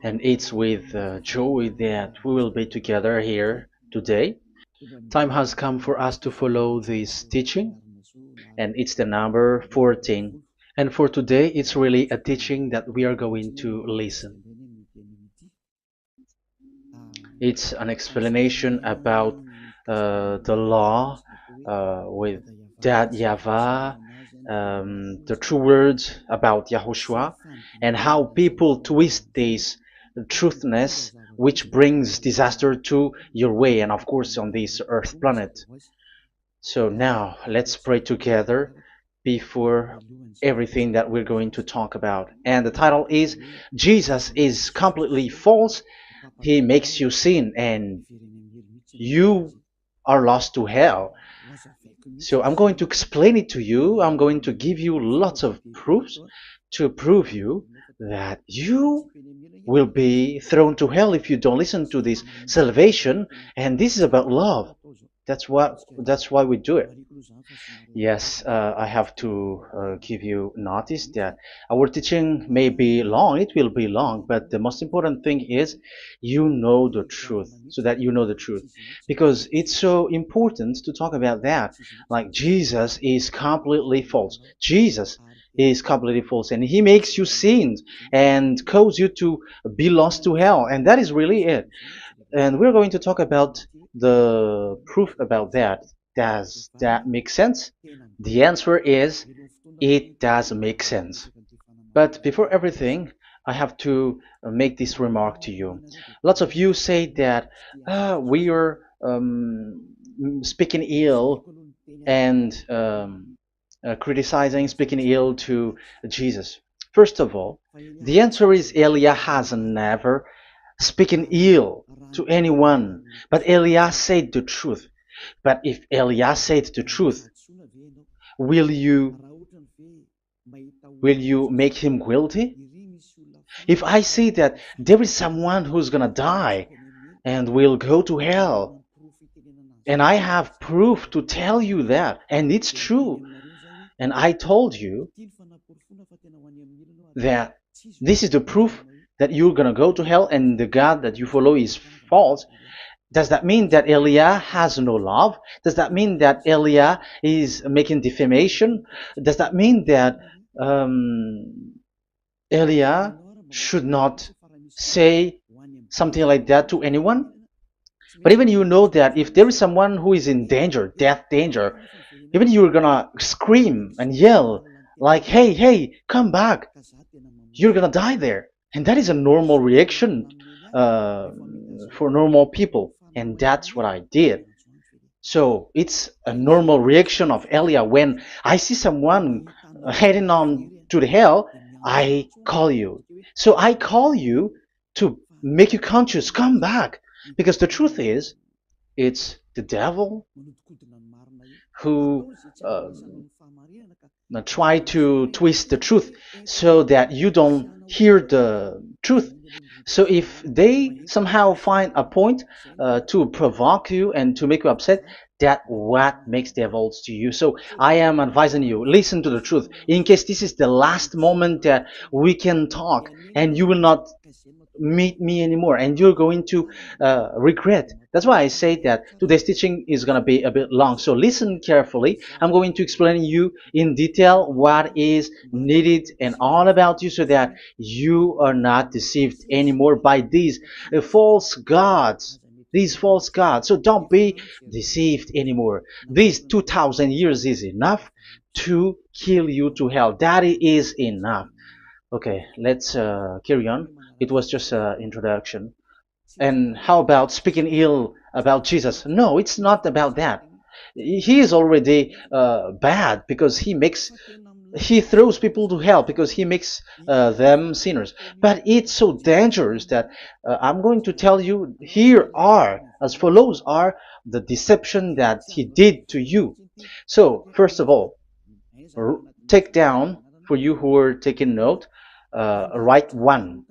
And it's with joy that we will be together here today. Time has come for us to follow this teaching, and it's the number 14. And for today, it's really a teaching that we are going to listen. It's an explanation about the law with that YAHVAH, the true words about YAHOSHUAH, and how people twist this truthness which brings disaster to your way and of course on this earth planet. So now let's pray together before everything that we're going to talk about. And the title is Jesus is completely false. He makes you sin and you are lost to hell. So I'm going to explain it to you. I'm going to give you lots of proofs to prove you that you will be thrown to hell if you don't listen to this salvation. And this is about love. That's why we do it. Yes, I have to give you notice that our teaching may be long, it will be long, but the most important thing is you know the truth, so that you know the truth. Because it's so important to talk about that. Like Jesus is completely false. Jesus is completely false, and he makes you sin and cause you to be lost to hell, and that is really it. And we're going to talk about the proof about that. Does that make sense? The answer is it does make sense. But before everything, I have to make this remark to you. Lots of you say that we are speaking ill and criticizing, speaking ill to Jesus. First of all, the answer is Elia has never speaking ill to anyone, but Elia said the truth. But if Elia said the truth, will you make him guilty? If I say that there is someone who's gonna die and will go to hell, and I have proof to tell you that, and it's true, and I told you that this is the proof that you're gonna go to hell and the God that you follow is false, does that mean that Elia has no love? Does that mean that Elia is making defamation? Does that mean that um, Elia should not say something like that to anyone? But even you know that if there is someone who is in danger, death danger, even you're gonna scream and yell like, hey, hey, come back. You're gonna die there. And that is a normal reaction uh, for normal people. And that's what I did. So it's a normal reaction of Elia. When I see someone heading on to the hell, I call you. So I call you to make you conscious, come back. Because the truth is, it's the devil who try to twist the truth so that you don't hear the truth. So if they somehow find a point to provoke you and to make you upset, that what makes devils to you. So I am advising you, listen to the truth. In case this is the last moment that we can talk and you will not meet me anymore and you're going to regret. That's why I say that today's teaching is going to be a bit long, so listen carefully. I'm going to explain you in detail what is needed and all about you so that you are not deceived anymore by these false gods, these false gods. So don't be deceived anymore. These 2000 years is enough to kill you to hell. That is enough. Okay, let's carry on. It was just an introduction. And how about speaking ill about Jesus? No, it's not about that. He is already bad because he throws people to hell because he makes them sinners. But it's so dangerous that I'm going to tell you here are as follows are the deception that he did to you. So first of all, take down for you who are taking note. Write one.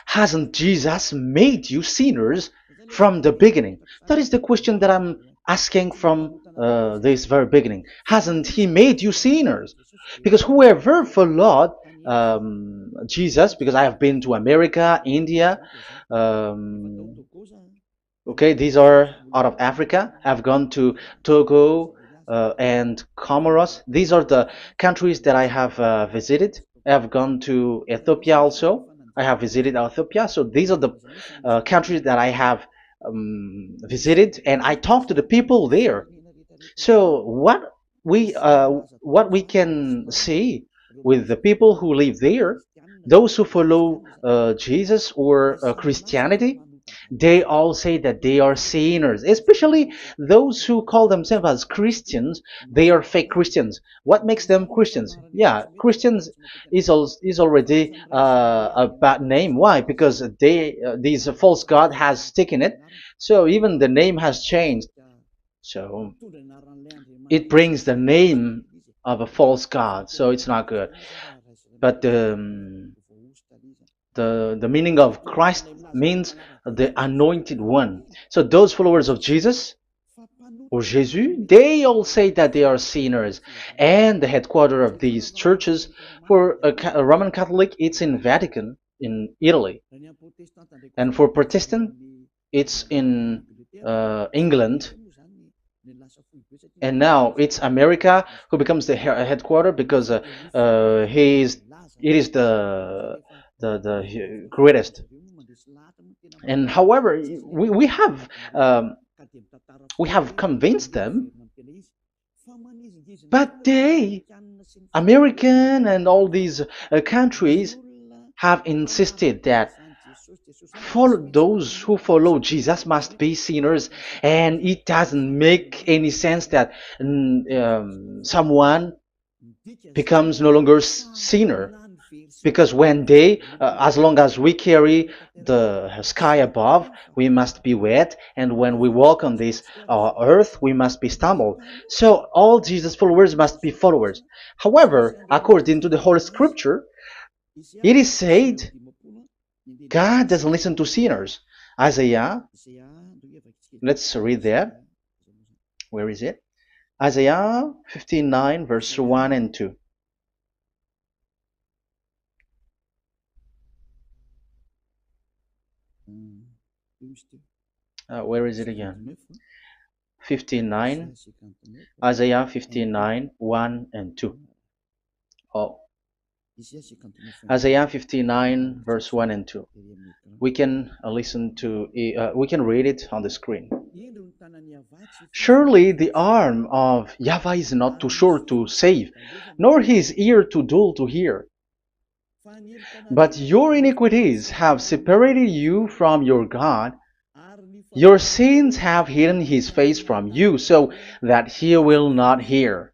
Hasn't Jesus made you sinners from the beginning? That is the question that I'm asking from this very beginning. Hasn't he made you sinners? Because whoever followed Jesus, because I have been to America, India. Um, okay, these are out of Africa. I've gone to Togo and Comoros. These are the countries that I have visited. I have gone to Ethiopia also. I have visited Ethiopia. So these are the countries that I have visited, and I talked to the people there. So what we can see with the people who live there, those who follow Jesus or Christianity, they all say that they are sinners, especially those who call themselves as Christians. They are fake Christians. What makes them Christians? Yeah, Christians is already a bad name. Why? Because these false god has taken it. So even the name has changed. So it brings the name of a false god. So it's not good. But the meaning of Christ means the anointed one. So those followers of Jesus or Jesus, they all say that they are sinners. And the headquarters of these churches for a Roman Catholic, it's in Vatican in Italy, and for Protestant, it's in England. And now it's America who becomes the headquarter because he is it is the greatest. And however, we have convinced them, but they, American and all these countries, have insisted that those who follow Jesus must be sinners, and it doesn't make any sense that someone becomes no longer sinner, because when they, as long as we carry the sky above, we must be wet, and when we walk on this earth, we must be stumbled. So all Jesus followers must be followers. However, according to the Holy Scripture, it is said God doesn't listen to sinners. Isaiah, let's read that. Where is it? Isaiah 59, verse 1 and 2. Where is it again? 59, Isaiah 59, 1 and 2. Oh, Isaiah 59, verse 1 and 2. We can we can read it on the screen. Surely the arm of Yahweh is not too short to save, nor his ear too dull to hear. But your iniquities have separated you from your God. Your sins have hidden his face from you, so that he will not hear.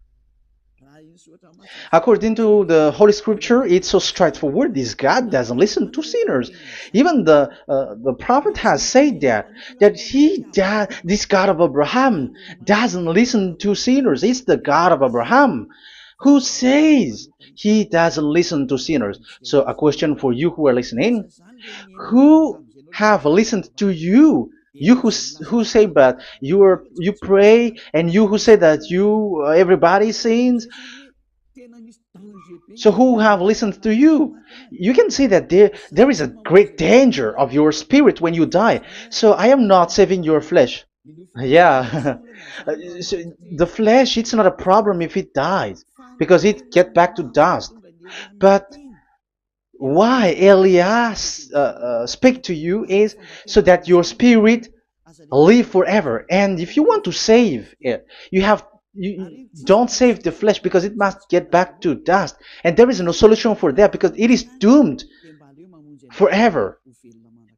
According to the Holy Scripture, it's so straightforward. This God doesn't listen to sinners. Even the prophet has said that this God of Abraham doesn't listen to sinners. It's the God of Abraham who says he doesn't listen to sinners. So a question for you who are listening: who have listened to you? You who say that you pray, and you who say that you everybody sins. So who have listened to you? You can see that there is a great danger of your spirit when you die. So I am not saving your flesh. Yeah. So the flesh, it's not a problem if it dies, because it get back to dust. But why Elias speak to you is so that your spirit live forever. And if you want to save it, you don't save the flesh, because it must get back to dust, and there is no solution for that because it is doomed forever.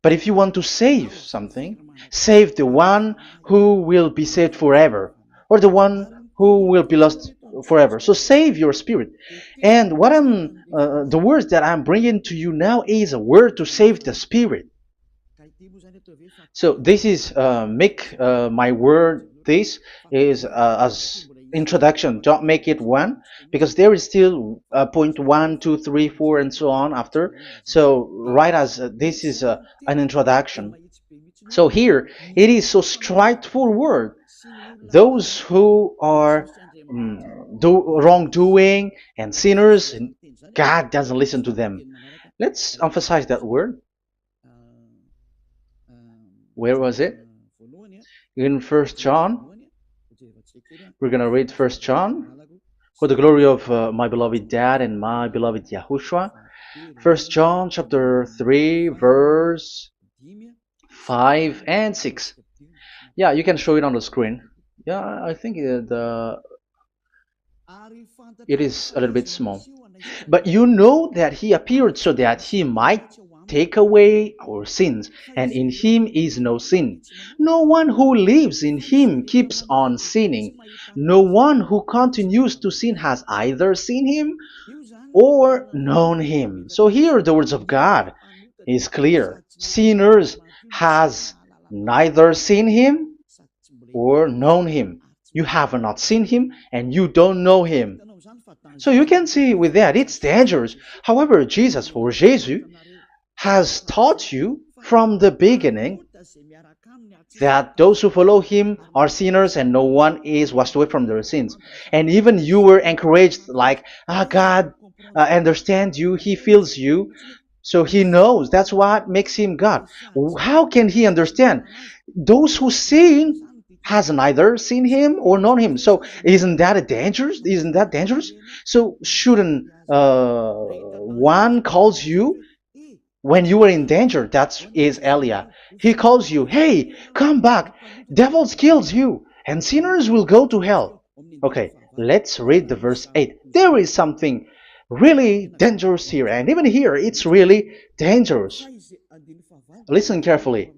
But if you want to save something, save the one who will be saved forever, or the one who will be lost forever. So save your spirit. And the words that I'm bringing to you now is a word to save the spirit. So this is make my word. This is as introduction. Don't make it one, because there is still point 1, 2, 3, 4, and so on after. So write as this is an introduction. So here it is so straightforward. Those who are wrongdoing and sinners, God doesn't listen to them. Let's emphasize that word. Where was it? In First John. We're gonna read First John. For the glory of my beloved Dad and my beloved Yahushua. First John chapter 3 verse 5 and 6. Yeah, you can show it on the screen. Yeah, I think it is a little bit small. But you know that he appeared so that he might take away our sins, and in him is no sin. No one who lives in him keeps on sinning. No one who continues to sin has either seen him or known him. So here the words of God is clear. Sinners has neither seen him or known him. You have not seen him and you don't know him. So you can see with that it's dangerous. However, Jesus or Jesus has taught you from the beginning that those who follow him are sinners and no one is washed away from their sins. And even you were encouraged like, God understands you, he feels you, so he knows. That's what makes him God. How can he understand? Those who sin has neither seen him or known him. So isn't that a dangerous? Isn't that dangerous? So shouldn't one calls you when you are in danger? That is Elia. He calls you, hey, come back. Devils kills you, and sinners will go to hell. Okay, let's read the verse 8. There is something really dangerous here, and even here it's really dangerous. Listen carefully.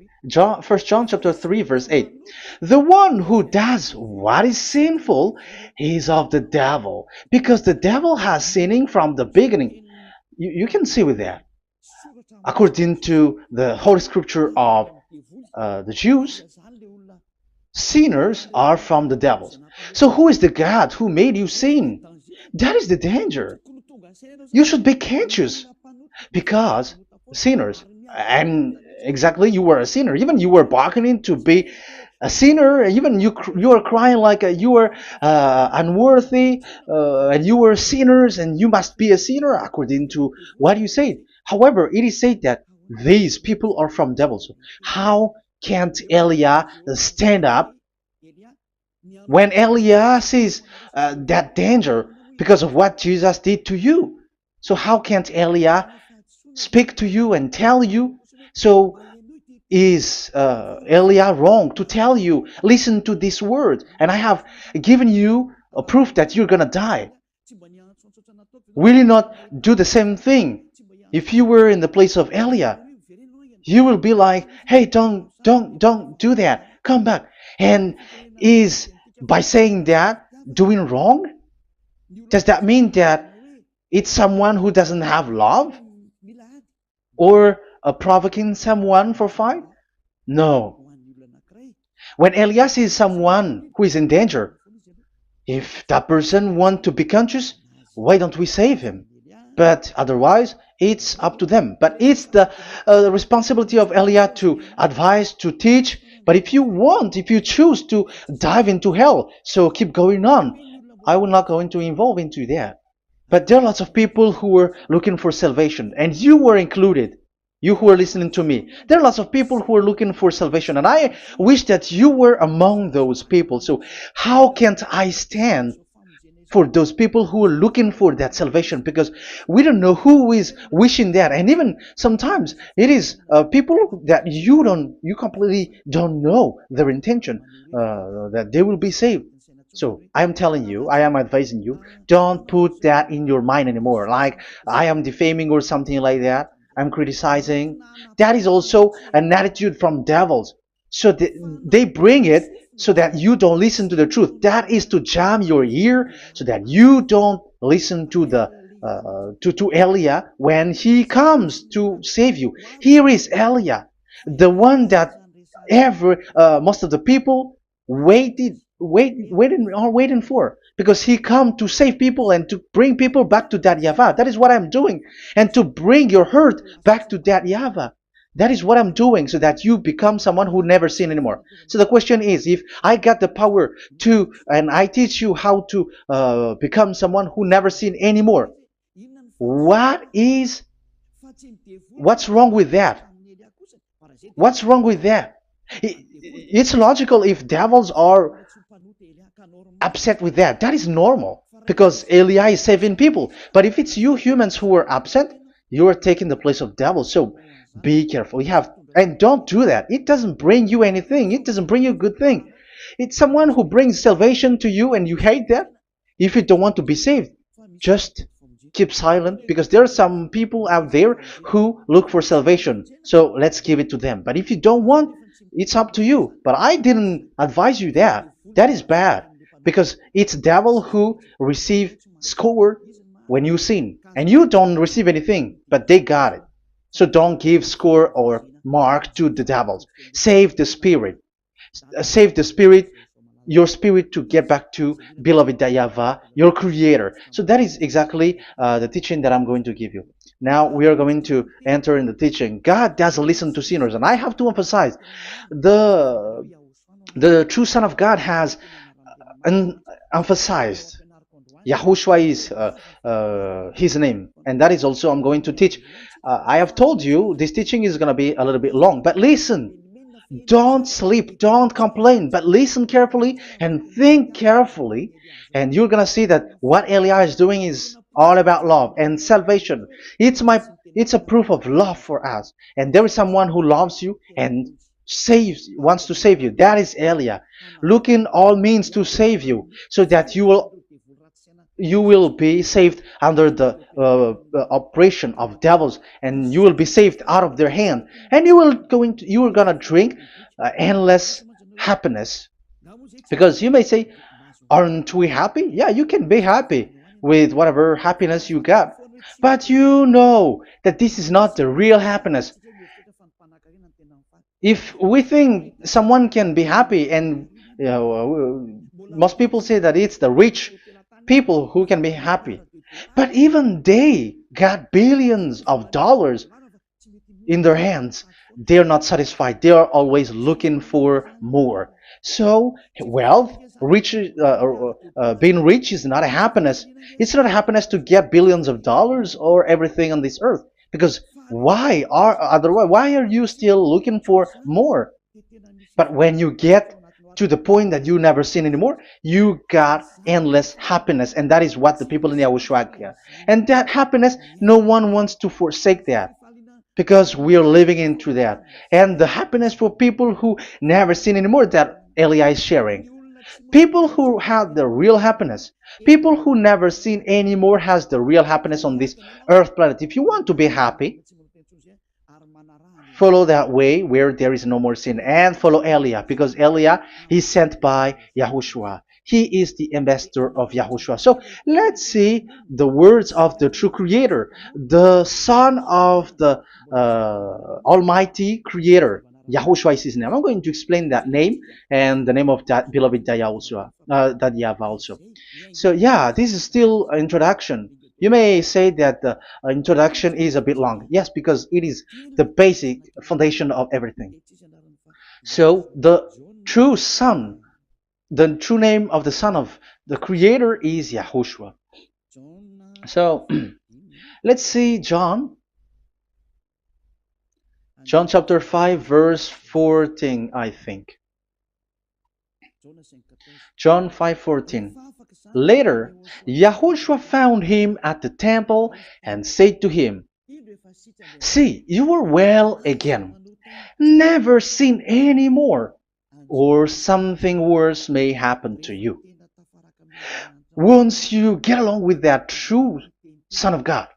First John chapter 3 verse 8. The one who does what is sinful is of the devil, because the devil has sinning from the beginning. You can see with that. According to the Holy Scripture of the Jews, sinners are from the devils. So who is the God who made you sin? That is the danger. You should be conscious, because sinners, and exactly you were a sinner, even you were bargaining to be a sinner, even you are crying like you were unworthy, and you were sinners and you must be a sinner according to what you said. However, it is said that these people are from devils. How can't Elia stand up when Elia sees that danger because of what Jesus did to you? So how can't Elia speak to you and tell you? So is Elia wrong to tell you, listen to this word, and I have given you a proof that you're gonna die? Will you not do the same thing? If you were in the place of Elia, you will be like, hey, don't do that, come back. And is by saying that doing wrong? Does that mean that it's someone who doesn't have love, or provoking someone for fight? No. When Elias sees someone who is in danger, if that person wants to be conscious, why don't we save him? But otherwise, it's up to them. But it's the responsibility of Elia to advise, to teach. But if you choose to dive into hell, so keep going on. I will not go into involve into that. But there are lots of people who were looking for salvation, and you were included. You who are listening to me, there are lots of people who are looking for salvation, and I wish that you were among those people. So how can't I stand for those people who are looking for that salvation? Because we don't know who is wishing that, and even sometimes it is people that you completely don't know their intention that they will be saved. So I am telling you, I am advising you, don't put that in your mind anymore, like I am defaming or something like that. I'm criticizing. That is also an attitude from devils. So they bring it so that you don't listen to the truth. That is to jam your ear so that you don't listen to the to Elia when he comes to save you. Here is Elia, the one that most of the people waiting for, because he come to save people and to bring people back to that YAHVAH. That is what I'm doing, and to bring your hurt back to that YAHVAH. That is what I'm doing, so that you become someone who never sin anymore. So the question is, if I got the power to, and I teach you how to become someone who never sin anymore, What is what's wrong with that? What's wrong with that? It's logical if devils are upset with that. That is normal because Eli is saving people. But if it's you humans who are upset, you are taking the place of devils. So be careful. You have and don't do that. It doesn't bring you anything. It doesn't bring you a good thing. It's someone who brings salvation to you and you hate that. If you don't want to be saved, just keep silent because there are some people out there who look for salvation. So let's give it to them. But if you don't want, it's up to you. But I didn't advise you that. That is bad because it's devil who receive score when you sin and you don't receive anything, but they got it. So don't give score or mark to the devils. Save the spirit. Save the spirit, your spirit to get back to beloved Dayava, your creator. So that is exactly the teaching that I'm going to give you. Now we are going to enter in the teaching. God doesn't listen to sinners, and I have to emphasize the the true Son of God has emphasized. Yahushua is his name, and that is also I'm going to teach. I have told you this teaching is going to be a little bit long, but listen. Don't sleep, don't complain, but listen carefully and think carefully, and you're gonna see that what Eli is doing is all about love and salvation. It's a proof of love for us, and there is someone who loves you and wants to save you. That is Elia, looking all means to save you, so that you will be saved under the oppression of devils, and you will be saved out of their hand, and you are gonna drink endless happiness. Because you may say, aren't we happy? Yeah, you can be happy with whatever happiness you got, but you know that this is not the real happiness. If we think someone can be happy, and most people say that it's the rich people who can be happy, but even they got billions of dollars in their hands. They're not satisfied. They are always looking for more. So wealth, being rich is not a happiness. It's not a happiness to get billions of dollars or everything on this earth. Because why are you still looking for more? But when you get to the point that you never sin anymore, you got endless happiness, and that is what the people in Yahushua get. And that happiness, no one wants to forsake that because we are living into that. And the happiness for people who never sin anymore that Elia is sharing. People who have the real happiness, people who never sin anymore has the real happiness on this earth planet. If you want to be happy, follow that way where there is no more sin and follow Elia because Elia is sent by Yahushua. He is the ambassador of Yahushua. So let's see the words of the true creator, the son of the almighty creator. Yahushua is his name. I'm going to explain that name and the name of that beloved Yahushua, that Yahvah also. So yeah, this is still an introduction. You may say that the introduction is a bit long. Yes, because it is the basic foundation of everything. So the true name of the Son of the Creator is Yahushua. So let's see John chapter 5 verse 14, I think. John 5:14. Later, Yahushua found him at the temple and said to him, "See, you are well again. Never sin any more, or something worse may happen to you." Once you get along with that true Son of God,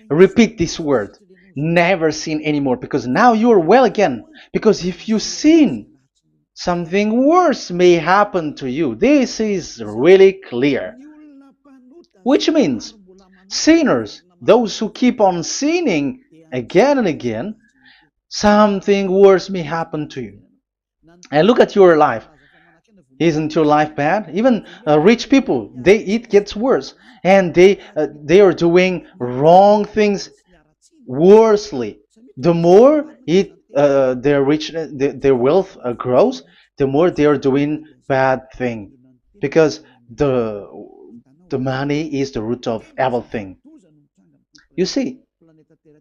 repeat this word. Never sin anymore, because now you are well again. Because if you sin, something worse may happen to you. This is really clear. Which means sinners, those who keep on sinning again and again, something worse may happen to you. And look at your life. Isn't your life bad? Even rich people, it gets worse, and they are doing wrong things worsely. The more their wealth grows, the more they are doing bad thing, because The money is the root of everything. You see,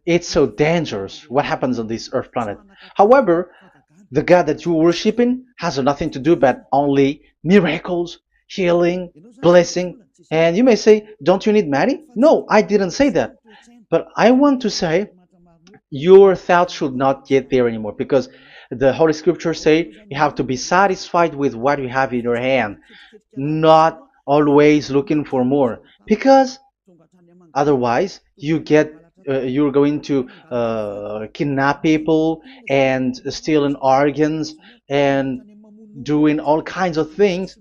it's so dangerous what happens on this earth planet. However, the God that you're worshiping has nothing to do but only miracles, healing, blessing. And you may say, don't you need money? No, I didn't say that. But I want to say your thoughts should not get there anymore because the Holy Scriptures say you have to be satisfied with what you have in your hand, not always looking for more. Because otherwise, you're going to kidnap people and stealing organs and doing all kinds of things,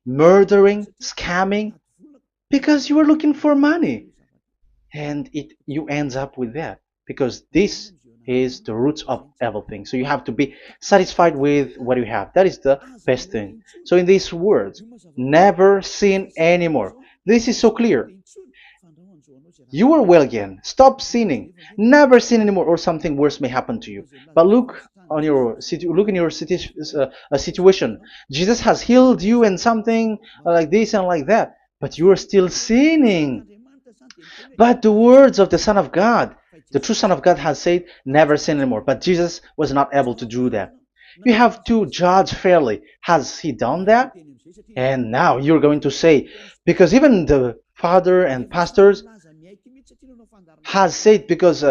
murdering, scamming, because you are looking for money, and it you ends up with that because this is the roots of everything. So you have to be satisfied with what you have. That is the best thing. So in these words, never sin anymore. This is so clear. You are well again. Stop sinning. Never sin anymore, or something worse may happen to you. But look in your situation. Jesus has healed you and something like this and like that, but you are still sinning. But the words of the Son of God, the true Son of God, has said, "Never sin anymore." But Jesus was not able to do that. You have to judge fairly. Has he done that? And now you're going to say, because even the father and pastors has said, because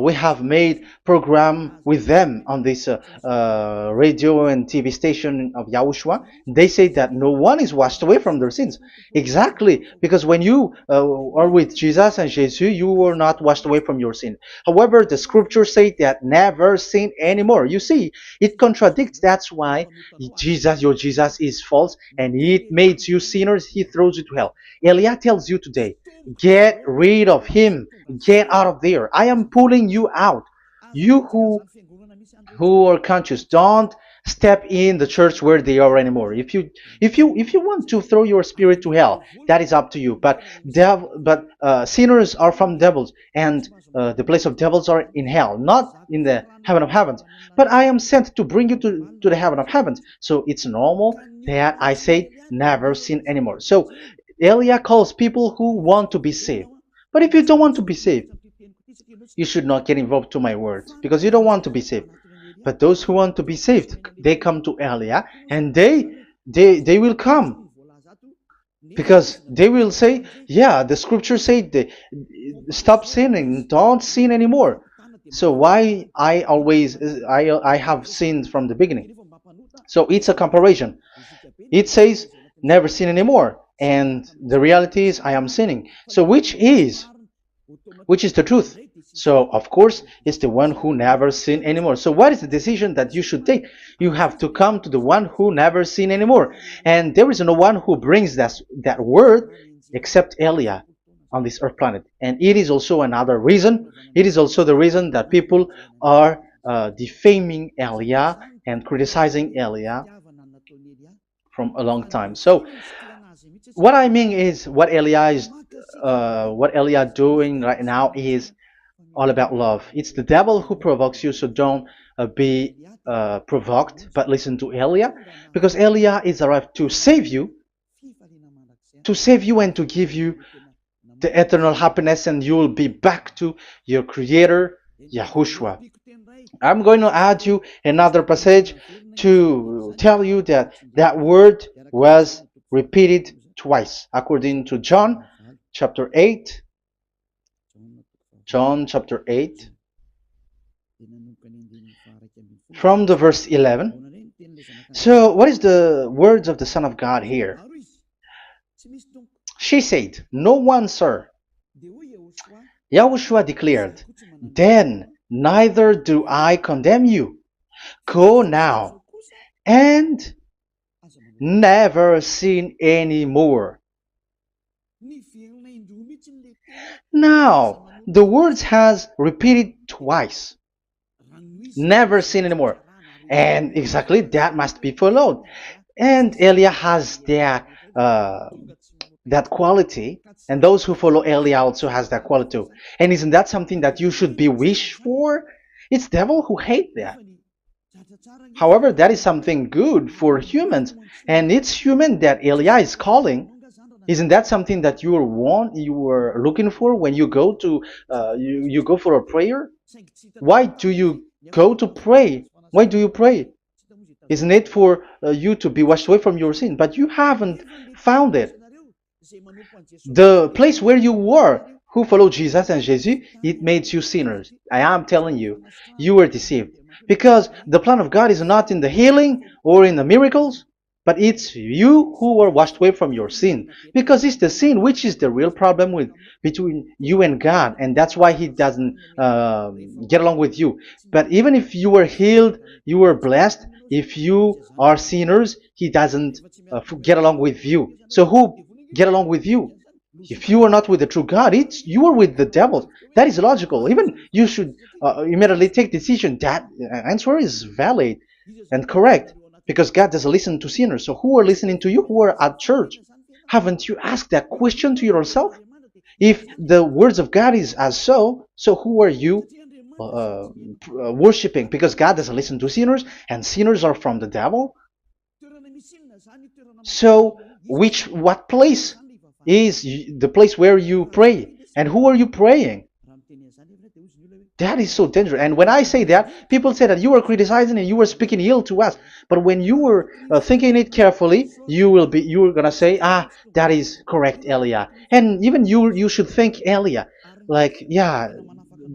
we have made program with them on this radio and TV station of Yahushua, they say that no one is washed away from their sins. Exactly, because when you are with Jesus and Jesus, you are not washed away from your sin. However, the scriptures say that never sin anymore. You see, it contradicts. That's why your Jesus is false, and it makes you sinners. He throws you to hell. Elia tells you today, get rid of him. Get out of there. I am pulling you out. You who are conscious, don't step in the church where they are anymore. If you want to throw your spirit to hell, that is up to you. But sinners are from devils, and the place of devils are in hell, not in the heaven of heavens. But I am sent to bring you to the heaven of heavens. So it's normal that I say never sin anymore. So Elia calls people who want to be saved. But if you don't want to be saved, you should not get involved to my words because you don't want to be saved. But those who want to be saved, they come to Elia, and they will come because they will say, yeah, the scriptures say stop sinning, don't sin anymore. So why I have sinned from the beginning. So it's a comparison. It says never sin anymore, and the reality is I am sinning. So which is the truth? So of course it's the one who never sin anymore. So what is the decision that you should take? You have to come to the one who never sin anymore, and there is no one who brings that word except Elia on this earth planet. And it is also another reason. It is also the reason that people are defaming Elia and criticizing Elia from a long time. So what I mean is what Elia doing right now is all about love. It's the devil who provokes you, so don't be provoked, but listen to Elia, because Elia is arrived to save you and to give you the eternal happiness, and you will be back to your Creator, Yahushua. I'm going to add you another passage to tell you that that word was repeated twice, according to John chapter 8. John chapter 8, from the verse 11. So, what is the words of the Son of God here? She said, "No one, sir." Yahushua declared, "Then neither do I condemn you. Go now and never sin any more." Now, the words has repeated twice. Never sin anymore. And exactly that must be followed. And Elia has that quality, and those who follow Elia also has that quality too. And isn't that something that you should be wish for? It's devil who hate that. However, that is something good for humans, and it's human that Elia is calling. Isn't that something that you were looking for when you go to you go for a prayer? Why do you go to pray? Why do you pray? Isn't it for you to be washed away from your sin? But you haven't found it. The place where you were, who followed Jesus and Jesus, it made you sinners. I am telling you, you were deceived. Because the plan of God is not in the healing or in the miracles, but it's you who were washed away from your sin. Because it's the sin which is the real problem with between you and God, and that's why He doesn't get along with you. But even if you were healed, you were blessed. If you are sinners, He doesn't get along with you. So who get along with you? If you are not with the true God, it's you are with the devil. That is logical. Even you should immediately take decision. That answer is valid and correct because God doesn't listen to sinners. So who are listening to you? Who are at church? Haven't you asked that question to yourself? If the words of God is as so who are you worshiping? Because God doesn't listen to sinners, and sinners are from the devil. So, what place is the place where you pray? And who are you praying? That is so dangerous. And when I say that, people say that you were criticizing and you were speaking ill to us. But when you were thinking it carefully, you were gonna say, that is correct, Elia. And even you should think, Elia, like, yeah,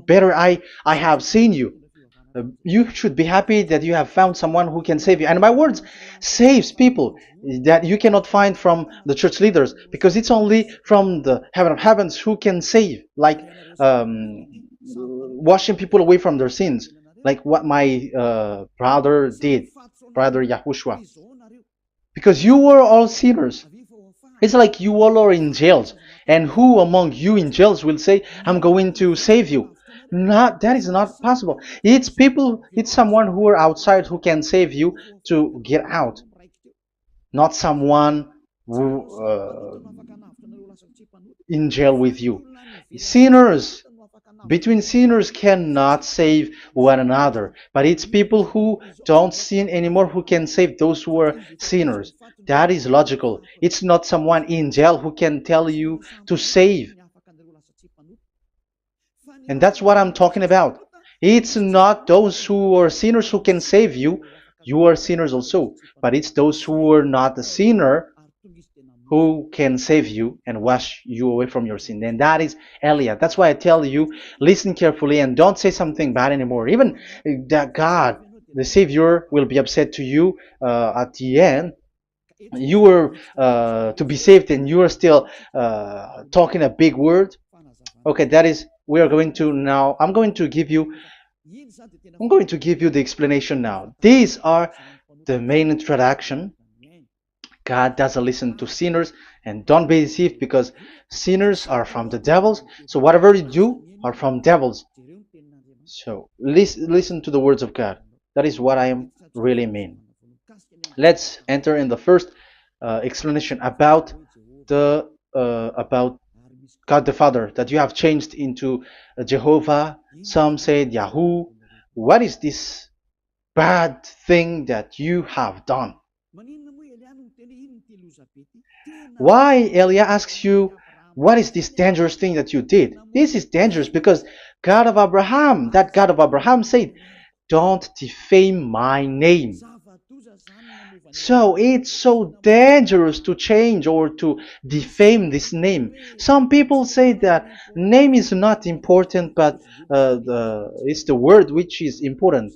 better I have seen you. You should be happy that you have found someone who can save you. And my words saves people that you cannot find from the church leaders, because it's only from the heaven of heavens who can save, like washing people away from their sins, like what my brother did, brother Yahushua. Because you were all sinners. It's like you all are in jails. And who among you in jails will say, I'm going to save you? Not, that is not possible. It's people, it's someone who are outside who can save you to get out. Not someone who in jail with you. Sinners, between sinners cannot save one another, but it's people who don't sin anymore who can save those who are sinners. That is logical. It's not someone in jail who can tell you to save. And that's what I'm talking about. It's not those who are sinners who can save you. You are sinners also. But it's those who are not a sinner who can save you and wash you away from your sin. And that is Elia. That's why I tell you, listen carefully and don't say something bad anymore. Even that God, the Savior, will be upset to you at the end. You were to be saved and you are still talking a big word. Okay, that is, we are going to now, I'm going to give you the explanation now. These are the main introduction. God doesn't listen to sinners, and don't be deceived because sinners are from the devils. So whatever you do are from devils. So listen to the words of God. That is what I really mean. Let's enter in the first explanation about about God the Father, that you have changed into Jehovah. Some said Yahoo. What is this bad thing that you have done? Why Elia asks you, what is this dangerous thing that you did? This is dangerous because God of Abraham, that God of Abraham said, don't defame my name. So it's so dangerous to change or to defame this name. Some people say that name is not important, but it's the word which is important.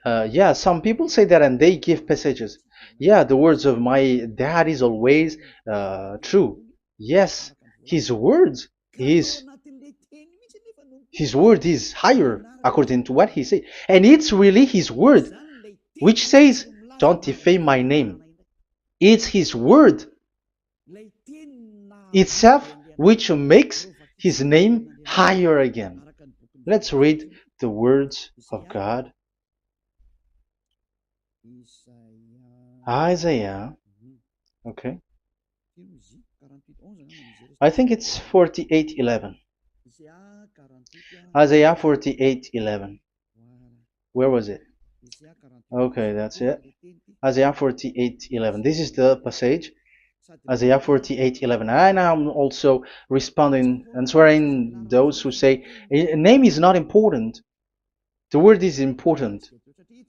Yeah, some people say that and they give passages. Yeah, the words of my dad is always true. Yes, his words is his word is higher according to what he said. And it's really his word which says, don't defame my name. It's his word itself which makes his name higher again. Let's read the words of God. Isaiah, okay. I think it's 48:11. Isaiah 48:11. Where was it? Okay, that's it. Isaiah 48:11. This is the passage. Isaiah 48:11. And I'm also responding, answering those who say a name is not important. The word is important.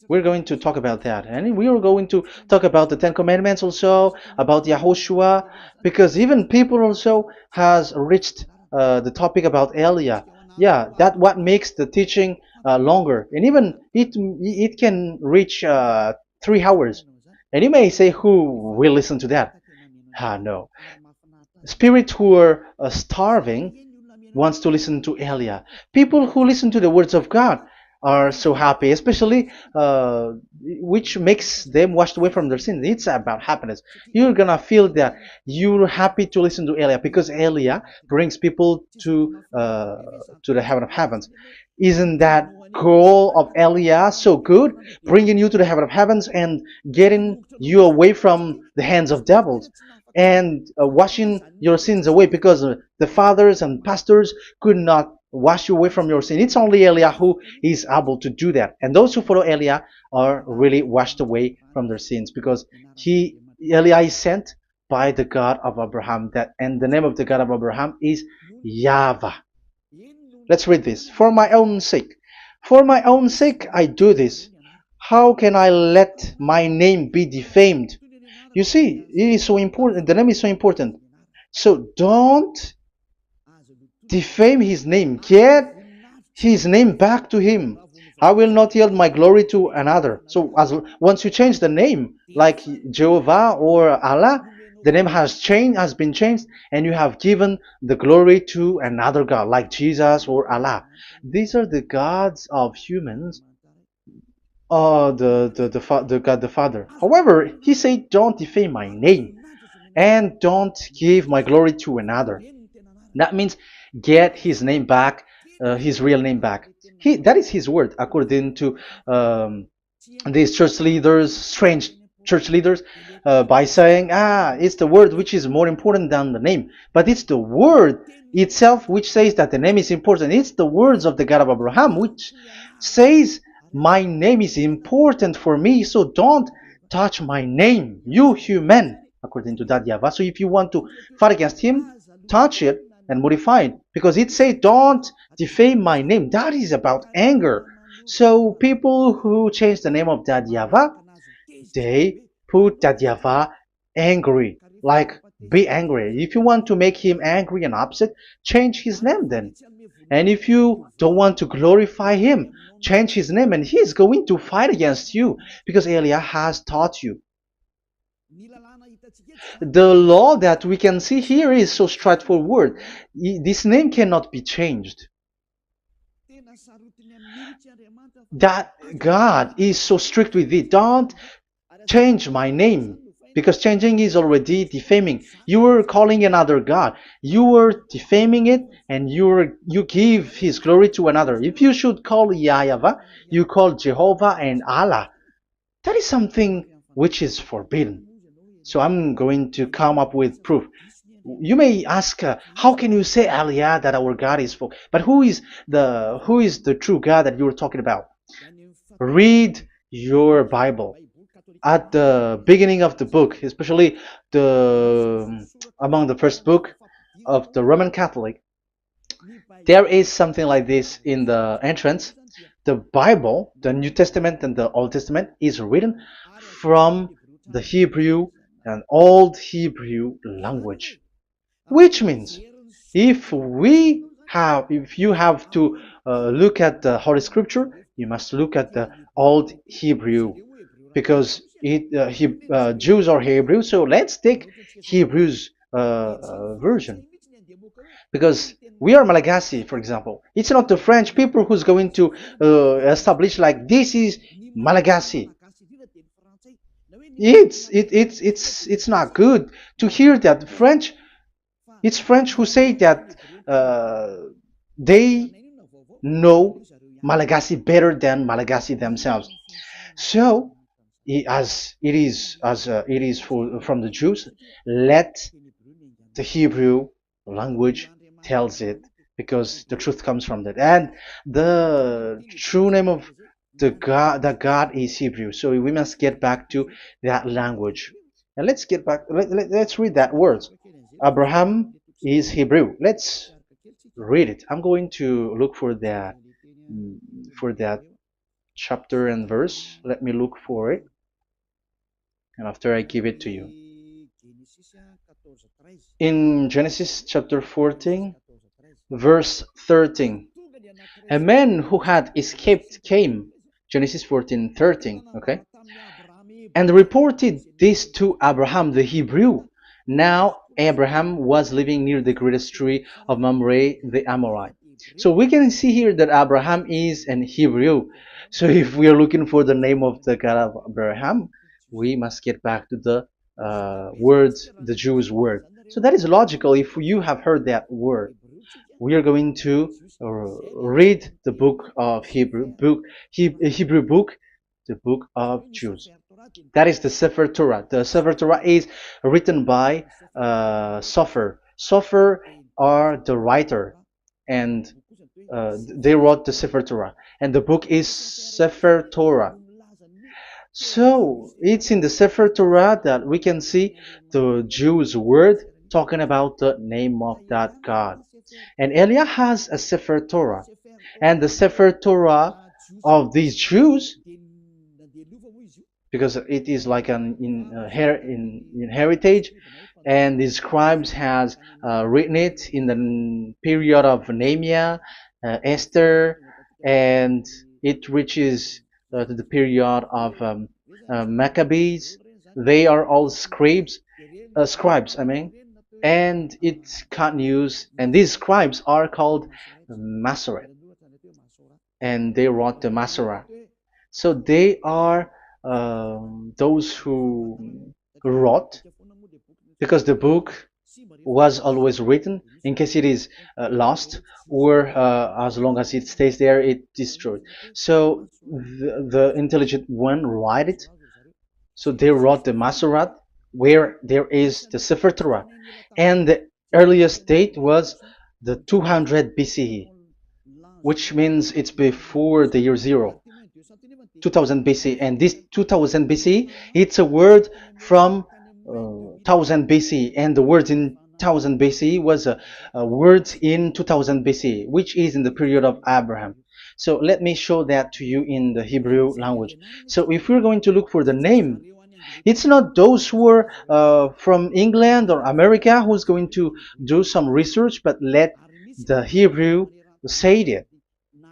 We're going to talk about that. And we are going to talk about the Ten Commandments also, about Yahushua, because even people also has reached the topic about Elia. Yeah, that what makes the teaching longer. And even it can reach 3 hours. And you may say, who will listen to that? Ah, no. Spirits who are starving wants to listen to Elia. People who listen to the words of God are so happy, especially which makes them washed away from their sins. It's about happiness. You're gonna feel that you're happy to listen to Elia because Elia brings people to the heaven of heavens. Isn't that goal of Elia so good, bringing you to the heaven of heavens and getting you away from the hands of devils? And washing your sins away because the fathers and pastors could not wash you away from your sin. It's only Elia who is able to do that. And those who follow Elia are really washed away from their sins because Elia is sent by the God of Abraham. That and the name of the God of Abraham is YAHVAH. Let's read this. For my own sake. For my own sake I do this. How can I let my name be defamed? You see, it is so important. The name is so important. So don't defame his name. Get his name back to him. I will not yield my glory to another. So once you change the name, like Jehovah or Allah, the name has been changed, and you have given the glory to another God, like Jesus or Allah. These are the gods of humans, the God the Father. However, he said, "Don't defame my name, and don't give my glory to another." That means get his name back, his real name back. That is his word, according to these church leaders, strange church leaders, by saying, it's the word which is more important than the name. But it's the word itself which says that the name is important. It's the words of the God of Abraham which says, my name is important for me, so don't touch my name, you human, according to that YAHVAH. So if you want to fight against him, touch it and modify it, because it says don't defame my name. That is about anger. So people who change the name of that YAHVAH, they put that YAHVAH angry, like be angry. If you want to make him angry and upset, change his name then. And if you don't want to glorify him, change his name, and he's going to fight against you because Elia has taught you. The law that we can see here is so straightforward. This name cannot be changed. That God is so strict with it. Don't change my name, because changing is already defaming. You are calling another God. You are defaming it, and you give his glory to another. If you should call YAHVAH, you call Jehovah and Allah. That is something which is forbidden. So I'm going to come up with proof. You may ask, how can you say Aliyah that our God is for? But who is the true God that you're talking about? Read your Bible. At the beginning of the book, especially among the first book of the Roman Catholic, there is something like this in the entrance. The Bible, the New Testament and the Old Testament, is written from the Hebrew and Old Hebrew language, which means if you have to look at the Holy Scripture, you must look at the Old Hebrew, because Jews are Hebrew. So let's take Hebrew's version, because we are Malagasy, for example. It's not the French people who's going to establish like this is Malagasy. It's not good to hear that French. It's French who say that they know Malagasy better than Malagasy themselves. So, as it is from the Jews, let the Hebrew language tells it, because the truth comes from that, and the true name of the God is Hebrew. So we must get back to that language. And let's get back. Let's read that word. Abraham is Hebrew. Let's read it. I'm going to look mm, for that chapter and verse. Let me look for it, and after I give it to you. In Genesis chapter 14, verse 13, a man who had escaped came, Genesis 14:13, okay, and reported this to Abraham the Hebrew. Now Abraham was living near the greatest tree of Mamre the Amorite. So we can see here that Abraham is an Hebrew. So if we are looking for the name of the God of Abraham, we must get back to the word, the Jewish word. So that is logical. If you have heard that word, we are going to read the book of Hebrew book, the book of Jews. That is the Sefer Torah. The Sefer Torah is written by Sofer. Sofer are the writer, and they wrote the Sefer Torah, and the book is Sefer Torah. So it's in the Sefer Torah that we can see the Jews' word talking about the name of that God. And Elia has a Sefer Torah, and the Sefer Torah of these Jews, because it is like an in heritage, and the scribes has written it in the period of Nehemiah, Esther, and it reaches to the period of Maccabees. They are all scribes, I mean, and it continues, and these scribes are called Masoret, and they wrote the Masorah. So they are those who wrote, because the book was always written in case it is lost, or as long as it stays there, it destroyed. So the intelligent one write it. So they wrote the Masorat, where there is the Sefer Torah, and the earliest date was the 200 BCE, which means it's before the year zero. 2000 BC, and this 2000 BC, it's a word from 1000 BC, and the word in 1000 BC was a word in 2000 BC, which is in the period of Abraham. So let me show that to you in the Hebrew language. So if we're going to look for the name, it's not those who are from England or America who's going to do some research, but let the Hebrew say it.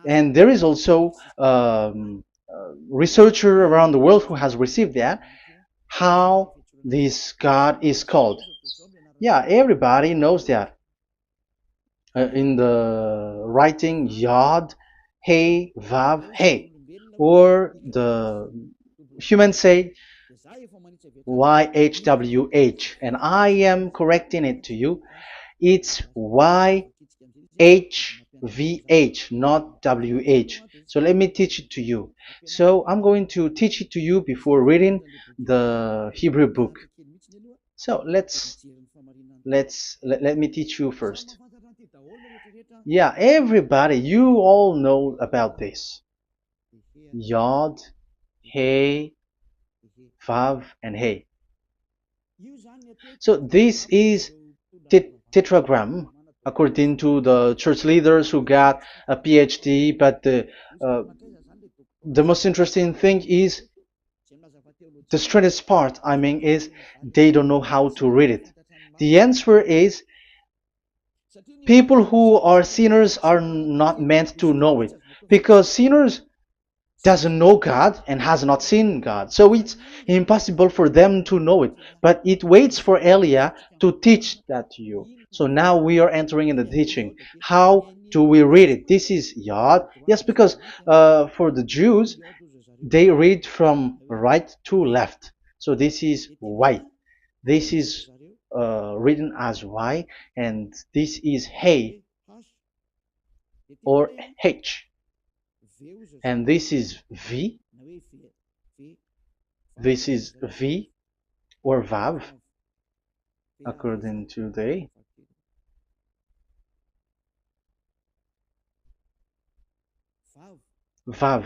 And there is also researcher around the world who has received that, how this God is called. Yeah, everybody knows that. In the writing Yod, Hey, Vav, Hey, or the human say YHWH, and I am correcting it to you. It's YHVH, not WH. So let me teach it to you. So I'm going to teach it to you before reading the Hebrew book. So let me teach you first. Yeah, everybody, you all know about this. Yod, Hey, Vav, and Hey. So this is tetragram, according to the church leaders who got a PhD. But the most interesting thing is, the strangest part, I mean, is they don't know how to read it. The answer is, people who are sinners are not meant to know it, because sinners doesn't know God and has not seen God. So it's impossible for them to know it. But it waits for Elia to teach that to you. So now we are entering in the teaching. How do we read it? This is Yod. Yes, because for the Jews, they read from right to left. So this is Y. This is written as Y, and this is Hey or H. And this is V. This is V or Vav, according to they. Vav.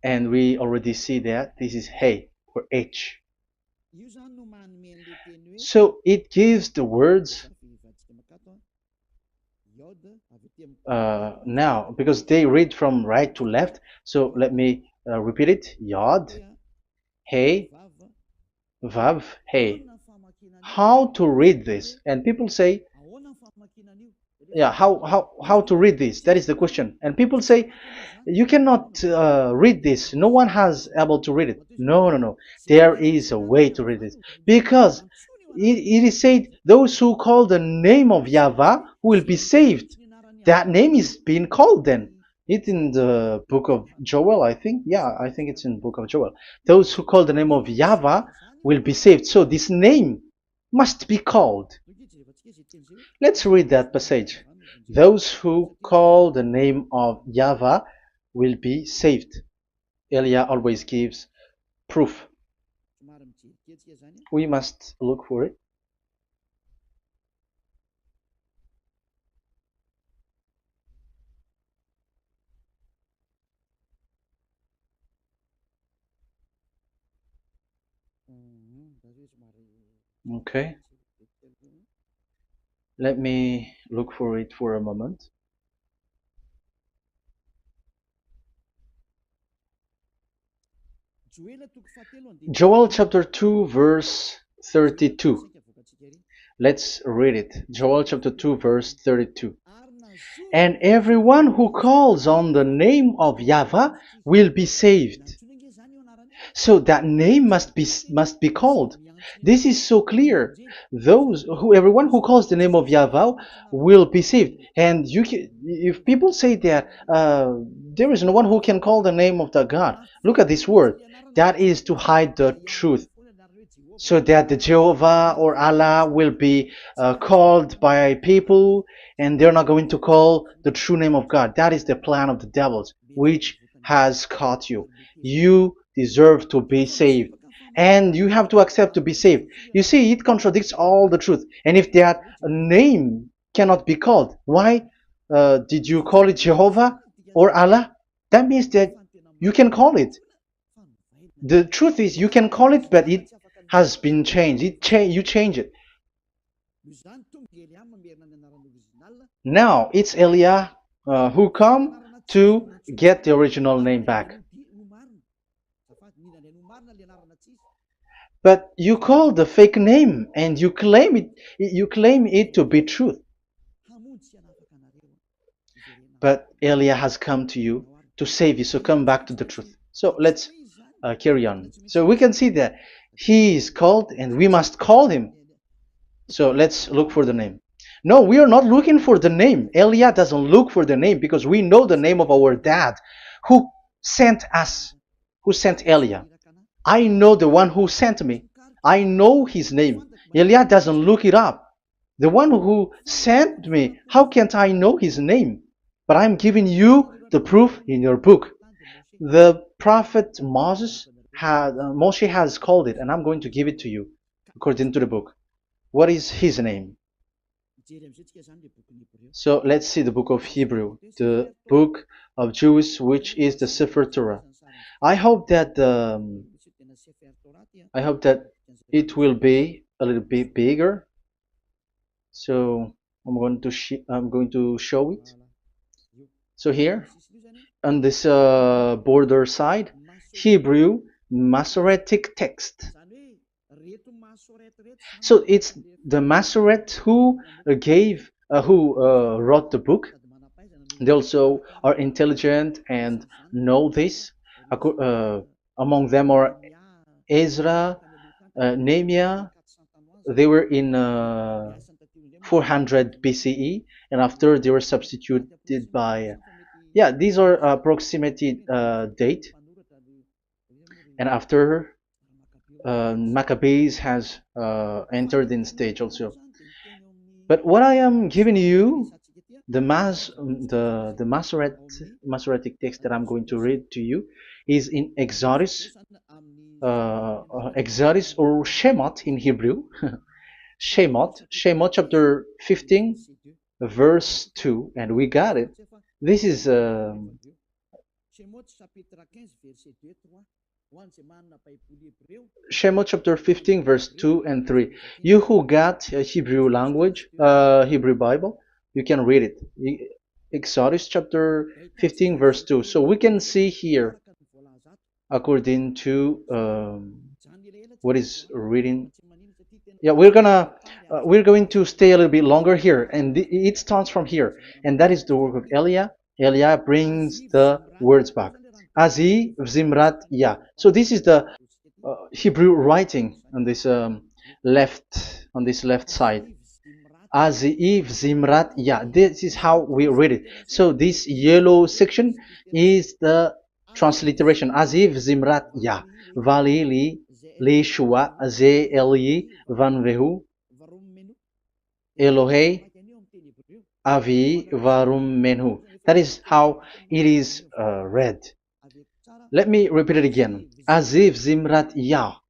And we already see that this is Hey. H. So it gives the words now, because they read from right to left. So let me repeat it. Yod, Hey, Vav, Hey. How to read this? And people say, yeah, how to read this? That is the question. And people say, you cannot read this. No one has able to read it. No, no, no. There is a way to read this, because it is said, those who call the name of Yahweh will be saved. That name is being called then. It's in the book of Joel, I think. Yeah, I think it's in the book of Joel. Those who call the name of Yahweh will be saved. So this name must be called. Let's read that passage. Those who call the name of Yahweh will be saved. Elia always gives proof. We must look for it. Okay. Let me look for it for a moment. Joel chapter 2 verse 32. Let's read it. Joel chapter 2 verse 32. And everyone who calls on the name of Yahweh will be saved. So that name must be called. This is so clear. Everyone who calls the name of Yahweh will be saved. And if people say that there is no one who can call the name of the God, look at this word. That is to hide the truth, so that the Jehovah or Allah will be called by people, and they're not going to call the true name of God. That is the plan of the devils, which has caught you. You deserve to be saved, and you have to accept to be saved. You see, it contradicts all the truth. And if that name cannot be called, why did you call it Jehovah or Allah? That means that you can call it. The truth is, you can call it, but it has been changed. You change it. Now it's Elia who come to get the original name back. But you call the fake name and you claim it. You claim it to be truth. But Elia has come to you to save you. So come back to the truth. So let's carry on. So we can see that he is called and we must call him. So let's look for the name. No, we are not looking for the name. Elia doesn't look for the name, because we know the name of our dad who sent us, who sent Elia. I know the one who sent me. I know his name. Elia doesn't look it up. The one who sent me, how can't I know his name? But I'm giving you the proof in your book. The prophet Moses Moshe has called it, and I'm going to give it to you according to the book. What is his name? So let's see the book of Hebrew, the book of Jews, which is the Sefer Torah. I hope that it will be a little bit bigger. So I'm going to show it. So here on this border side, Hebrew Masoretic text. So it's the Masoret who wrote the book. They also are intelligent and know this. Among them are Ezra, Nehemiah. They were in 400 BCE, and after they were substituted by, these are approximated date. And after Maccabees has entered in stage also. But what I am giving you, the Masoretic text that I'm going to read to you, is in Exodus, Exodus or Shemot in Hebrew. Shemot chapter 15, verse 2, and we got it. This is Shemot chapter 15 verse 2 and 3. You who got a Hebrew language, Hebrew Bible, you can read it. Exodus chapter 15 verse 2. So we can see here according to what is reading. Yeah, we're going to stay a little bit longer here, and it starts from here, and that is the work of Eliah. Eliah brings the words back. Azi Zimrat Ya. So this is the Hebrew writing on this left side. Aziv Zimrat Ya. This is how we read it. So this yellow section is the transliteration. Aziv Zimrat Ya. Vali li shua ze eli van vehu Elohei avi varum menhu. That is how it is read. Let me repeat it again. Aziv Zimrat Ya.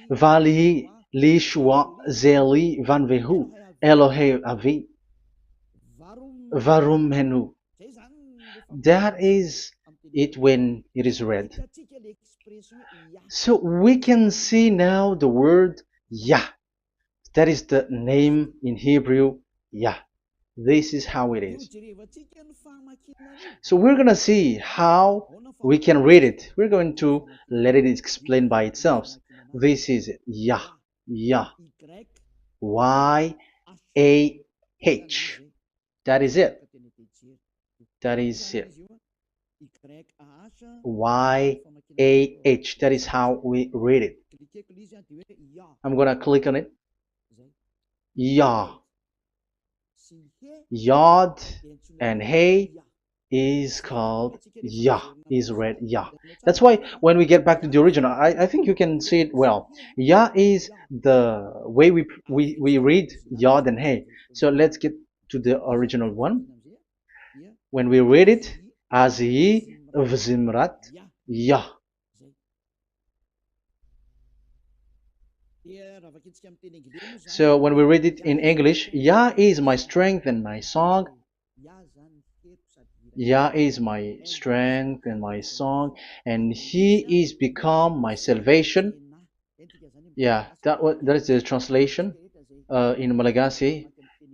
Vali li shua ze eli van vehu Elohei avi varum menhu. That is it when it is read. So we can see now the word Yah. That is the name in Hebrew, Yah. This is how it is. So we're going to see how we can read it. We're going to let it explain by itself. This is it. Yah. Yah. Y-A-H. That is it. That is it. Y-A-H. That is how we read it. I'm going to click on it. Yah. Yod and Hey is called Yah, is read Yah. That's why when we get back to the original, I think you can see it well. Yah is the way we read Yod and Hey. So let's get to the original one. When we read it, Azi Vzimrat Yah. So when we read it in English, Yah is my strength and my song. Yah is my strength and my song, and He is become my salvation. Yeah, that is the translation in Malagasy.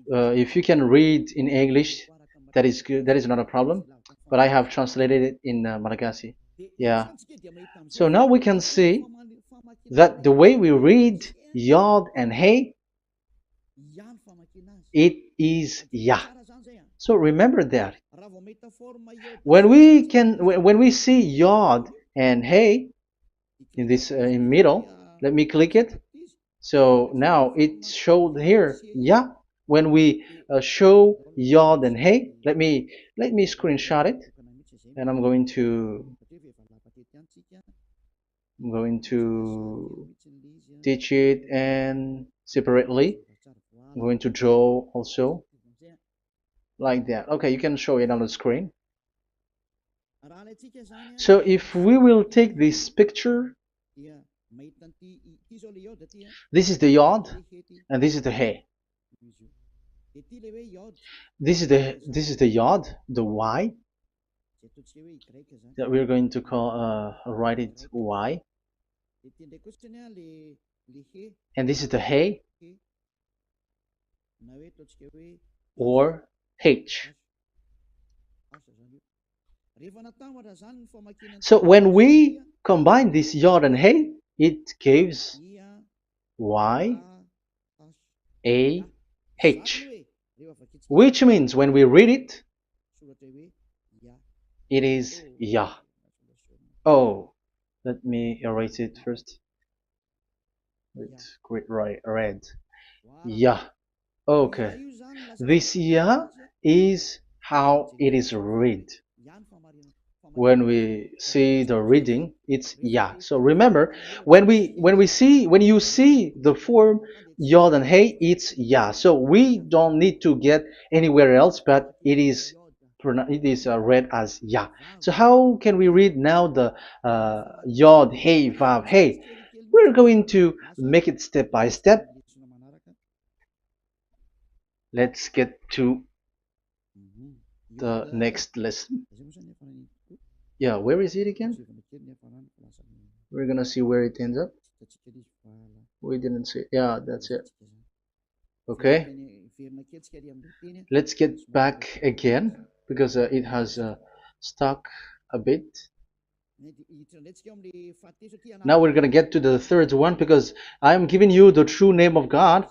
If you can read in English, that is good. That is not a problem. But I have translated it in Malagasy. Yeah. So now we can see that the way we read Yod and Hey, it is Yah. So remember that. When we see Yod and Hey in this in middle, let me click it. So now it showed here Yah. When we show Yod and Hey, let me screenshot it, and I'm going to teach it and separately. I'm going to draw also like that. Okay, you can show it on the screen. So if we will take this picture, this is the Yod and this is the Hey. This is the Yod, the Y, that we're going to call write it Y. And this is the Hey or H. So when we combine this Yod and Hey, it gives Y A H, which means when we read it, it is Yah. Oh, let me erase it first with great red. Yah. Okay. This Yah is how it is read. When we see the reading, it's Yah. So remember, when you see the form Yod and Hey, it's Yah. So we don't need to get anywhere else, but it is read as Yah. So how can we read now the Yod, Hey, Vav, Hey? We're going to make it step by step. Let's get to the next lesson. Yeah, where is it again? We're gonna see where it ends up. We didn't see. Yeah, that's it. Okay. Let's get back again because it has stuck a bit. Now we're gonna get to the third one because I'm giving you the true name of God,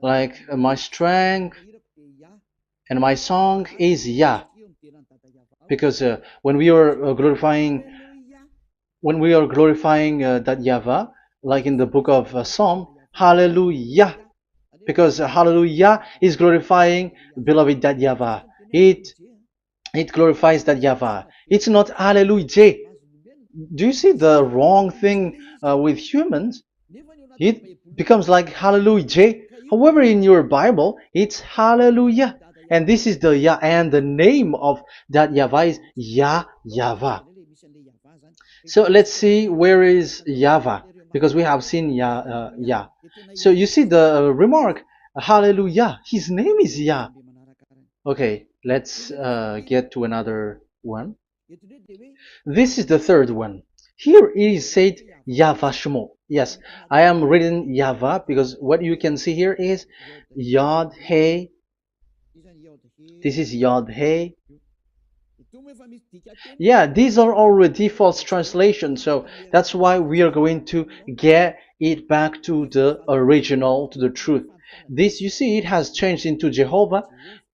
like my strength and my song is Yah. Because when we are glorifying that Yahvah, like in the book of Psalm, Hallelujah, because Hallelujah is glorifying beloved that Yahvah. It glorifies that Yahvah. It's not Hallelujah. Do you see the wrong thing with humans? It becomes like Hallelujah. However, in your Bible, it's Hallelujah. And this is the Yah, and the name of that Yahvah is Yahvah. So let's see where is Yahvah, because we have seen Yah. So you see the remark, Hallelujah. His name is Yah. Okay, let's get to another one. This is the third one. Here it is said YAHVAH. Yes, I am reading Yahvah because what you can see here is Yod Hey. This is Yod Hey. Yeah, these are already false translations, so that's why we are going to get it back to the original, to the truth. This, you see, it has changed into Jehovah.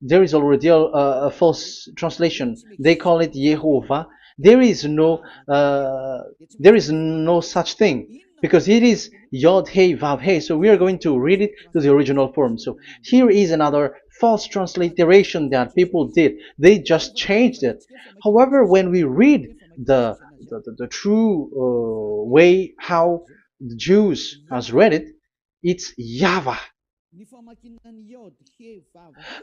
There is already a false translation. They call it Yehovah. There is no, uh, there is no such thing because it is Yod Hey Vav Hey. So we are going to read it to the original form. So here is another false transliteration that people did. They just changed it. However, when we read the true way how the Jews has read it, it's Yahvah.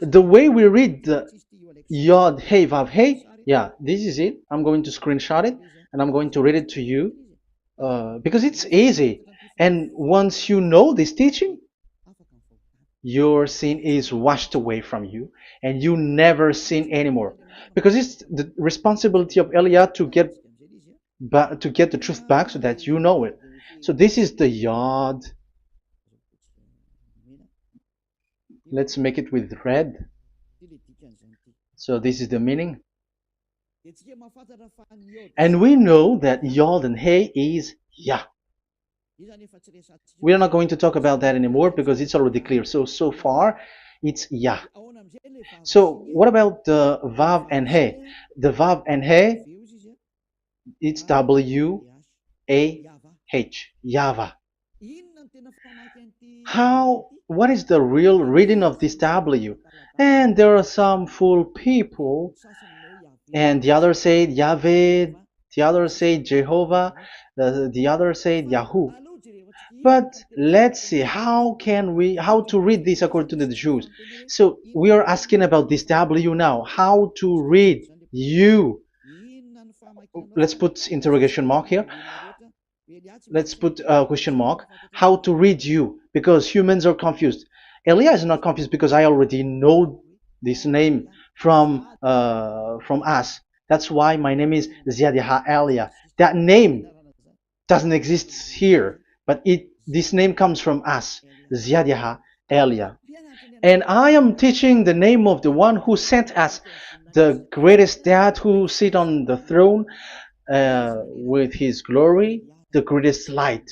The way we read the Yod Hey Vav Hey, yeah, this is it. I'm going to screenshot it and I'm going to read it to you because it's easy. And once you know this teaching, your sin is washed away from you and you never sin anymore. Because it's the responsibility of Eliah to get the truth back so that you know it. So this is the Yod. Let's make it with red. So this is the meaning. And we know that Yod and Hey is Yah. We are not going to talk about that anymore because it's already clear. So far, it's Yah. So what about the Vav and He? The Vav and He, it's W-A-H, Yahvah. What is the real reading of this W? And there are some fool people, and the others say Yahweh, the others say Jehovah, the others say Yahoo. But let's see how to read this according to the Jews. So we are asking about this W now. How to read you? Let's put interrogation mark here. Let's put a question mark. How to read you? Because humans are confused. Elia is not confused because I already know this name from us. That's why my name is Ziadiha Elia. That name doesn't exist here, but this name comes from us, Ziadiha Elia. And I am teaching the name of the one who sent us, the greatest dad who sit on the throne with his glory, the greatest light.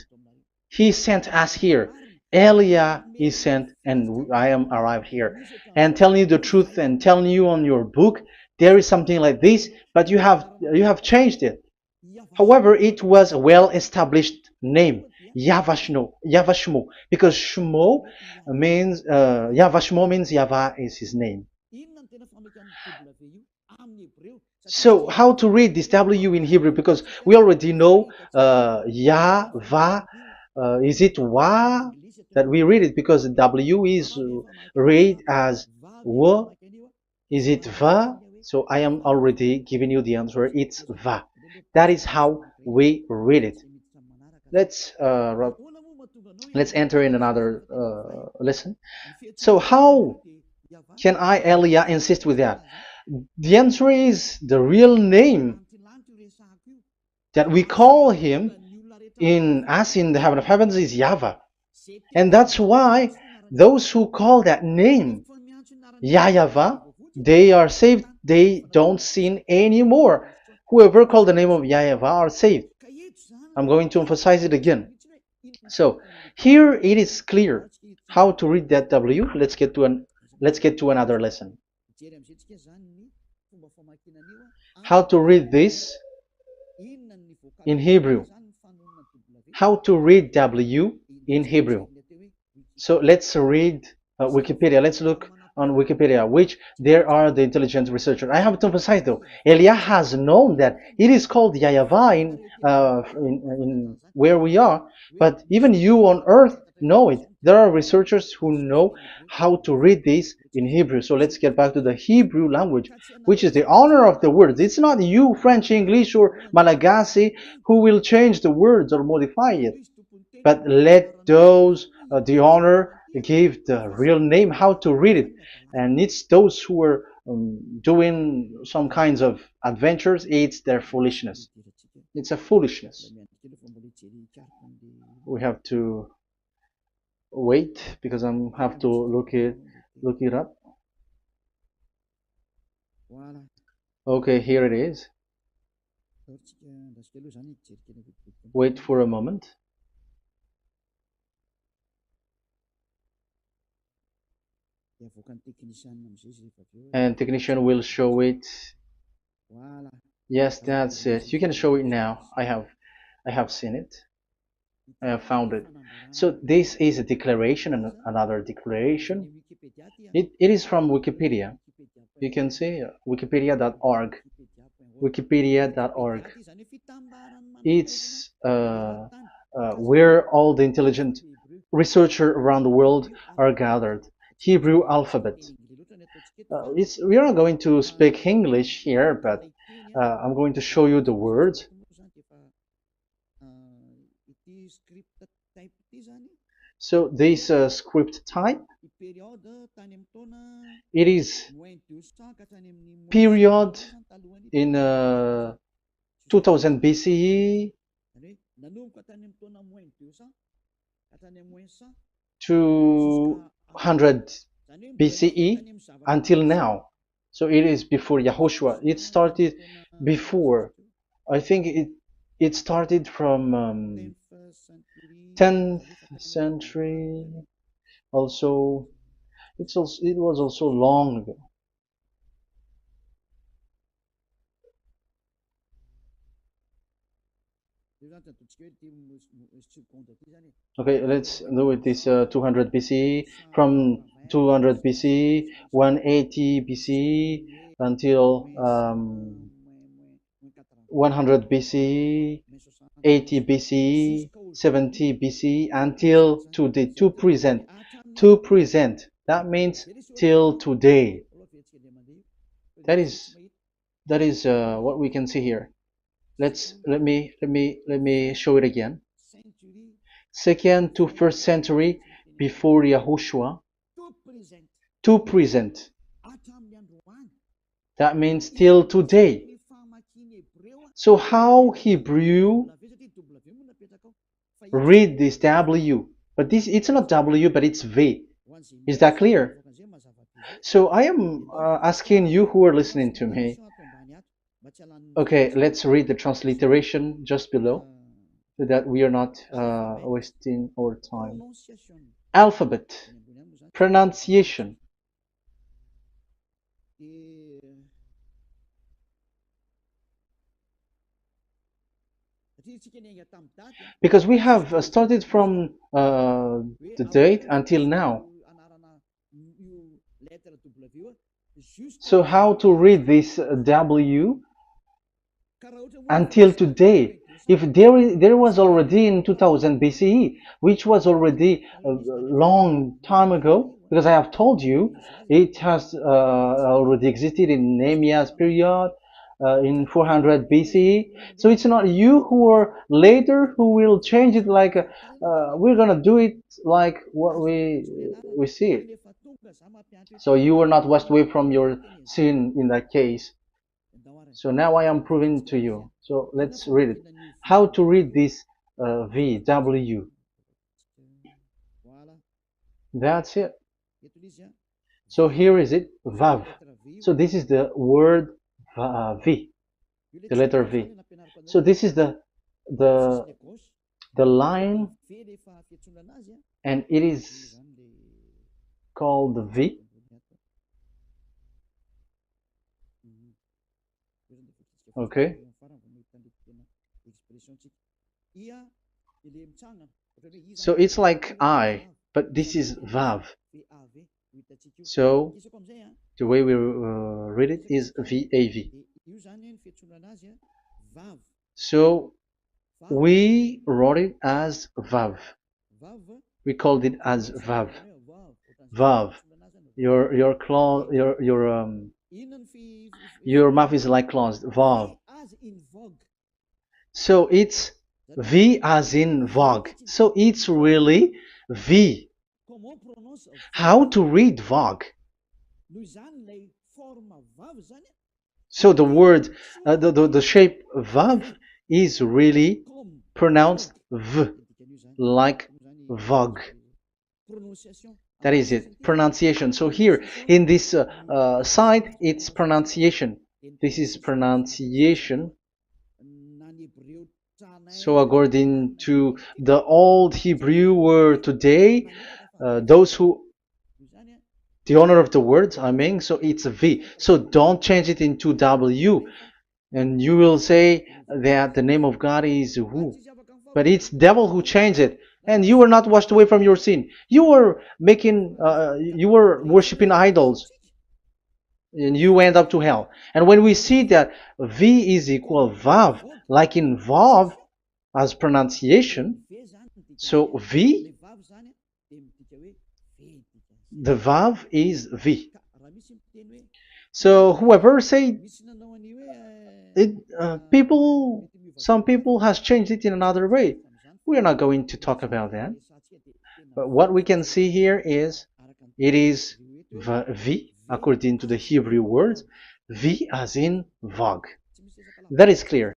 He sent us here. Elia is sent, and I am arrived here. And telling you the truth and telling you on your book, there is something like this, but you have changed it. However, it was a well-established name, YAHVAH, because Shmo means YAHVAH means Yahvah is his name. So how to read this W in Hebrew? Because we already know Yahvah. Is it Wa that we read it? Because W is read as W. Is it Va? So I am already giving you the answer. It's Va. That is how we read it. Let's enter in another lesson. So how can I, Elia, insist with that? The answer is the real name that we call him in as in the heaven of heavens is YAHVAH. And that's why those who call that name YAHVAH, they are saved. They don't sin anymore. Whoever called the name of YAHVAH are saved. I'm going to emphasize it again. So here it is clear how to read that W. Let's get to another lesson. How to read this in Hebrew. How to read W in Hebrew. So let's read Wikipedia. Let's look on Wikipedia, which there are the intelligent researchers. I have to emphasize though, Elia has known that it is called YAHVAH in where we are, but even you on earth know it. There are researchers who know how to read this in Hebrew. So let's get back to the Hebrew language, which is the honor of the words. It's not you, French, English, or Malagasy, who will change the words or modify it. But let those the honor give the real name how to read it, and it's those who are doing some kinds of adventures. It's their foolishness. It's a foolishness. We have to wait because I have to look it up. Okay, here it is. Wait for a moment. And technician will show it. Yes, that's it. You can show it now. I have seen it. I have found it. So this is a declaration and another declaration. It is from Wikipedia. You can see wikipedia.org. Wikipedia.org. It's where all the intelligent researchers around the world are gathered. Hebrew alphabet. We are not going to speak English here, but I'm going to show you the words. So this script type, it is period in 2000 BCE to 100 BCE until now. So it is before Yahushua. It started before. I think it started from 10th century. Also, it was also long ago. Okay, let's do it this 200 BCE, from 200 BCE, 180 BCE until 100 BCE, 80 BCE, 70 BCE until today, to present. That means till today. That is what we can see here. Let me show it again. Second to first century before Yahushua, to present. That means till today. So how Hebrew read this W? But it's not W, but it's V. Is that clear? So I am asking you who are listening to me. Okay, let's read the transliteration just below, so that we are not wasting our time. Alphabet, pronunciation. Because we have started from the date until now. So how to read this W until today? If there was already in 2000 BCE, which was already a long time ago, because I have told you it has already existed in Nehemiah's period, in 400 BCE. So it's not you who are later who will change it, like we're gonna do it like what we see it. So you were not washed away from your sin in that case. So now I am proving to you. So let's read it. How to read this V, W. That's it. So here is it, Vav. So this is the word V, the letter V. So this is the the line, and it is called the V. Okay. So it's like I, but this is Vav. So the way we read it is VAV. So we wrote it as Vav. We called it as Vav. Vav. Your claw, your mouth is like closed. Vav. So it's V as in Vogue. So it's really V. How to read Vogue? So the word, the shape Vav is really pronounced V, like Vogue. That is it, pronunciation. So here in this side, it's pronunciation. This is pronunciation. So according to the old Hebrew word today, those who, the owner of the words, I mean, so it's a V. So don't change it into W. And you will say that the name of God is who? But it's devil who changed it. And you were not washed away from your sin. You were you were worshiping idols. And you end up to hell. And when we see that V is equal Vav, like in Vav as pronunciation, so V, the Vav is V. So whoever say it, some people has changed it in another way. We are not going to talk about that. But what we can see here is it is V according to the Hebrew words, V as in Vogue. That is clear.